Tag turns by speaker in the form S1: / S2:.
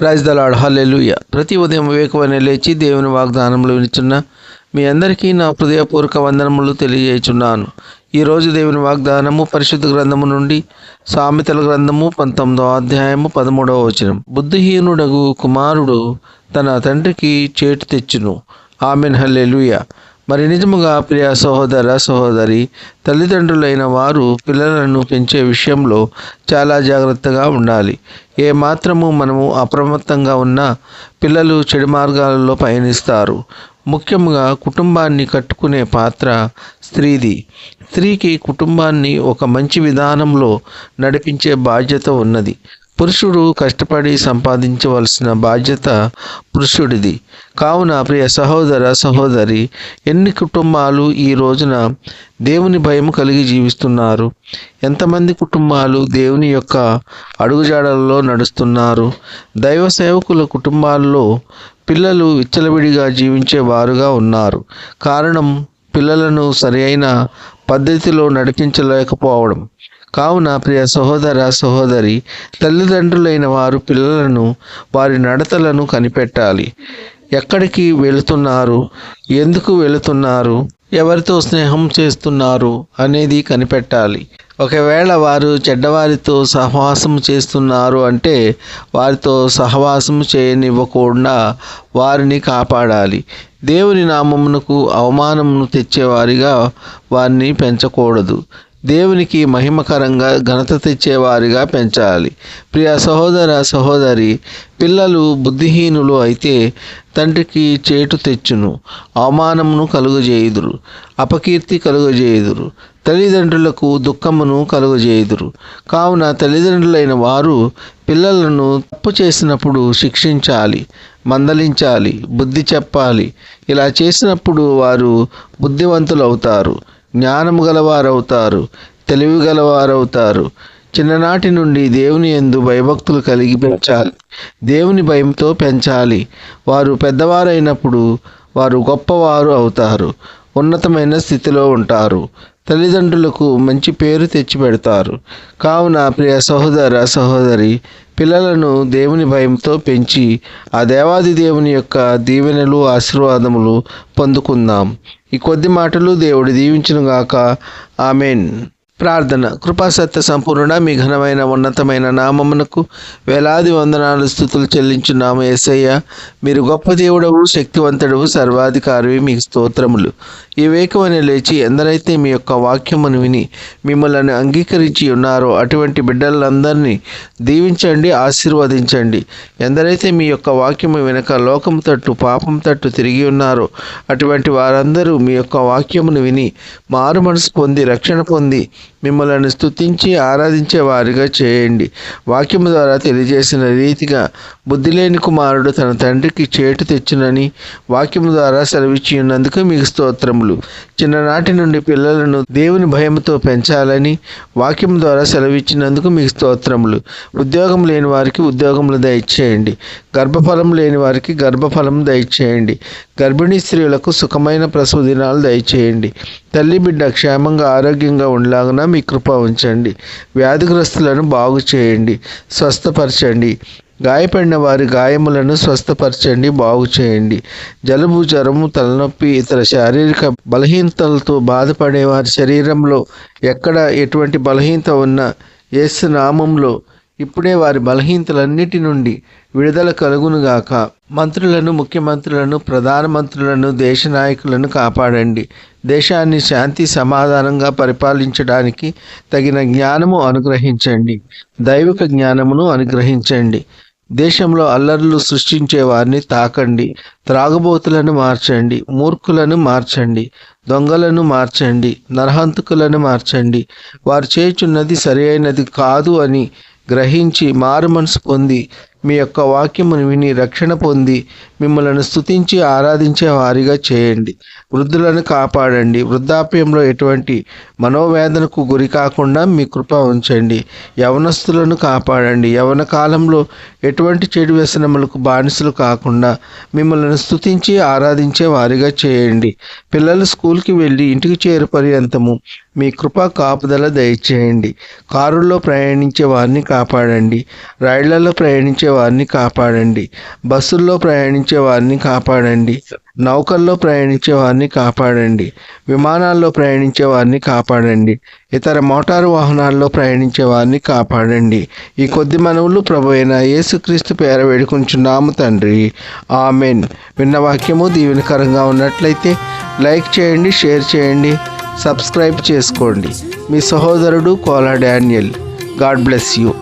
S1: Praise the lord, హల్లెలూయా. ప్రతి ఉదయం వివేకమైన లేచి దేవుని వాగ్దానములు వినిచున్న మీ అందరికీ నా హృదయపూర్వక వందనములు తెలియజేయుచున్నాను. ఈరోజు దేవుని వాగ్దానము పరిశుద్ధ గ్రంథము నుండి సామెతల గ్రంథము 19వ అధ్యాయము 13వ వచనం. బుద్ధిహీనుడగు కుమారుడు తన తండ్రికి చేటు తెచ్చును. ఆమెన్, హల్లెలూయా. మరి నిజముగా ప్రియ సహోదర సహోదరి, తల్లిదండ్రులైన వారు పిల్లలను పెంచే విషయంలో చాలా జాగ్రత్తగా ఉండాలి. ఏ మాత్రము మనము అప్రమత్తంగా ఉన్నా పిల్లలు చెడు మార్గాలలో పయనిస్తారు. ముఖ్యంగా కుటుంబాన్ని కట్టుకునే పాత్ర స్త్రీది. స్త్రీకి కుటుంబాన్ని ఒక మంచి విధానంలో నడిపించే బాధ్యత ఉన్నది. పురుషుడు కష్టపడి సంపాదించవలసిన బాధ్యత పురుషుడిది. కావున ప్రియ సహోదర సహోదరి, ఎన్ని కుటుంబాలు ఈ రోజున దేవుని భయం కలిగి జీవిస్తున్నారు? ఎంతమంది కుటుంబాలు దేవుని యొక్క అడుగుజాడల్లో నడుస్తున్నారు? దైవ సేవకుల కుటుంబాల్లో పిల్లలు విచ్చలవిడిగా జీవించే వారుగా ఉన్నారు. కారణం పిల్లలను సరైన పద్ధతిలో నడిపించలేకపోవడం. కావున ప్రియ సహోదర సహోదరి, తల్లిదండ్రులైన వారు పిల్లలను వారి నడతలను కనిపెట్టాలి. ఎక్కడికి వెళుతున్నారు, ఎందుకు వెళుతున్నారు, ఎవరితో స్నేహం చేస్తున్నారు అనేది కనిపెట్టాలి. ఒకవేళ వారు చెడ్డవారితో సహవాసం చేస్తున్నారు అంటే వారితో సహవాసం చేయనివ్వకుండా వారిని కాపాడాలి. దేవుని నామమునకు అవమానమును తెచ్చేవారిగా వారిని పెంచకూడదు. దేవునికి మహిమకరంగా ఘనత తెచ్చేవారిగా పెంచాలి. ప్రియ సహోదర సహోదరి, పిల్లలు బుద్ధిహీనులు అయితే తండ్రికి చేటు తెచ్చును, అవమానమును కలుగజేయుదురు, అపకీర్తి కలుగజేయుదురు, తల్లిదండ్రులకు దుఃఖమును కలుగజేయుదురు. కావున తల్లిదండ్రులైన వారు పిల్లలను తప్పు చేసినప్పుడు శిక్షించాలి, మందలించాలి, బుద్ధి చెప్పాలి. ఇలా చేసినప్పుడు వారు బుద్ధివంతులవుతారు, జ్ఞానము గలవారవుతారు, తెలివి గలవారవుతారు. చిన్ననాటి నుండి దేవుని యందు భయభక్తులు కలిగి పెంచాలి. దేవుని భయంతో పెంచాలి. వారు పెద్దవారైనప్పుడు వారు గొప్పవారు అవుతారు, ఉన్నతమైన స్థితిలో ఉంటారు, తల్లిదండ్రులకు మంచి పేరు తెచ్చిపెడతారు. కావున ప్రియ సహోదర సహోదరి, పిల్లలను దేవుని భయంతో పెంచి ఆ దేవాది దేవుని యొక్క దీవెనలు ఆశీర్వాదములు పొందుకుందాం. ఈ కొద్ది మాటలు దేవుడు దీవించునుగాక. ఆమెన్. ప్రార్థన. కృపాసత్య సంపూర్ణ మీ ఘనమైన ఉన్నతమైన నామమునకు వేలాది వందనాలు స్తుతులు చెల్లించున్నాము యేసయ్య. మీరు గొప్ప దేవుడవు, శక్తివంతుడవు, సర్వాధికారివి, మీకు స్తోత్రములు. ఈ వేకువని లేచి ఎందరైతే మీ యొక్క వాక్యమును విని మిమ్మల్ని అంగీకరించి ఉన్నారో అటువంటి బిడ్డలందరినీ దీవించండి, ఆశీర్వదించండి. ఎందరైతే మీ యొక్క వాక్యము వెనక లోకము తట్టు పాపం తట్టు తిరిగి ఉన్నారో అటువంటి వారందరూ మీ యొక్క వాక్యమును విని మారు మనసు పొంది రక్షణ పొంది మిమ్మల్ని స్తుతించి ఆరాధించే వారిగా చేయండి. వాక్యము ద్వారా తెలియజేసిన రీతిగా బుద్ధి లేని కుమారుడు తన తండ్రికి చేటు తెచ్చునని వాక్యము ద్వారా సెలవిచ్చి ఉన్నందుకు మీకు స్తోత్రములు. చిన్ననాటి నుండి పిల్లలను దేవుని భయముతో పెంచాలని వాక్యం ద్వారా సెలవిచ్చినందుకు మీకు స్తోత్రములు. ఉద్యోగం లేని వారికి ఉద్యోగములు దయచేయండి. గర్భఫలం లేని వారికి గర్భఫలం దయచేయండి. గర్భిణీ స్త్రీలకు సుఖమైన ప్రసవ దినాలు దయచేయండి. తల్లి బిడ్డ క్షేమంగా ఆరోగ్యంగా ఉండలాగున మీ కృప ఉంచండి. వ్యాధిగ్రస్తులను బాగు చేయండి, స్వస్థపరచండి. గాయపడిన వారి గాయములను స్వస్థపరచండి, బాగు చేయండి. జలుబు, జ్వరము, తలనొప్పి, ఇతర శారీరక బలహీనతలతో బాధపడే వారి శరీరంలో ఎక్కడ ఎటువంటి బలహీనత ఉన్నా యేసు నామంలో ఇప్పుడే వారి బలహీనతలన్నిటి నుండి విడుదల కలుగునుగాక. మంత్రులను, ముఖ్యమంత్రులను, ప్రధానమంత్రులను, దేశ నాయకులను కాపాడండి. దేశాన్ని శాంతి సమాధానంగా పరిపాలించడానికి తగిన జ్ఞానము అనుగ్రహించండి, దైవిక జ్ఞానమును అనుగ్రహించండి. దేశంలో అల్లర్లు సృష్టించే వారిని తాకండి. త్రాగుబోతులను మార్చండి, మూర్ఖులను మార్చండి, దొంగలను మార్చండి, నరహంతకులను మార్చండి. వారు చేయుచున్నది సరి అయినది కాదు అని గ్రహించి మారు మనసు పొంది మీ యొక్క వాక్యమును విని రక్షణ పొంది మిమ్మల్ని స్తుతించి ఆరాధించే వారిగా చేయండి. వృద్ధులను కాపాడండి. వృద్ధాప్యంలో ఎటువంటి మనోవేదనకు గురి కాకుండా మీ కృప ఉంచండి. యవనస్తులను కాపాడండి. యవన కాలంలో ఎటువంటి చెడు వ్యసనములకు బానిసలు కాకుండా మిమ్మల్ని స్తుతించి ఆరాధించే వారిగా చేయండి. పిల్లలు స్కూల్కి వెళ్ళి ఇంటికి చేరు పర్యంతము మీ కృప కాపుదల దయచేయండి. కారుల్లో ప్రయాణించే వారిని కాపాడండి. రైళ్లలో ప్రయాణించే వారిని కాపాడండి. బస్సుల్లో ప్రయాణించే వారిని కాపాడండి. నౌకల్లో ప్రయాణించే వారిని కాపాడండి. విమానాల్లో ప్రయాణించే వారిని కాపాడండి. ఇతర మోటారు వాహనాల్లో ప్రయాణించే వారిని కాపాడండి. ఈ కొద్ది మనవులు ప్రభువైన యేసుక్రీస్తు పేర వేడుకుంటున్నాము తండ్రి. ఆమెన్. విన్న వాక్యము దీవెనకరంగా ఉన్నట్లయితే లైక్ చేయండి, షేర్ చేయండి, సబ్స్క్రైబ్ చేసుకోండి. మీ సహోదరుడు Kola Daniel. God bless you.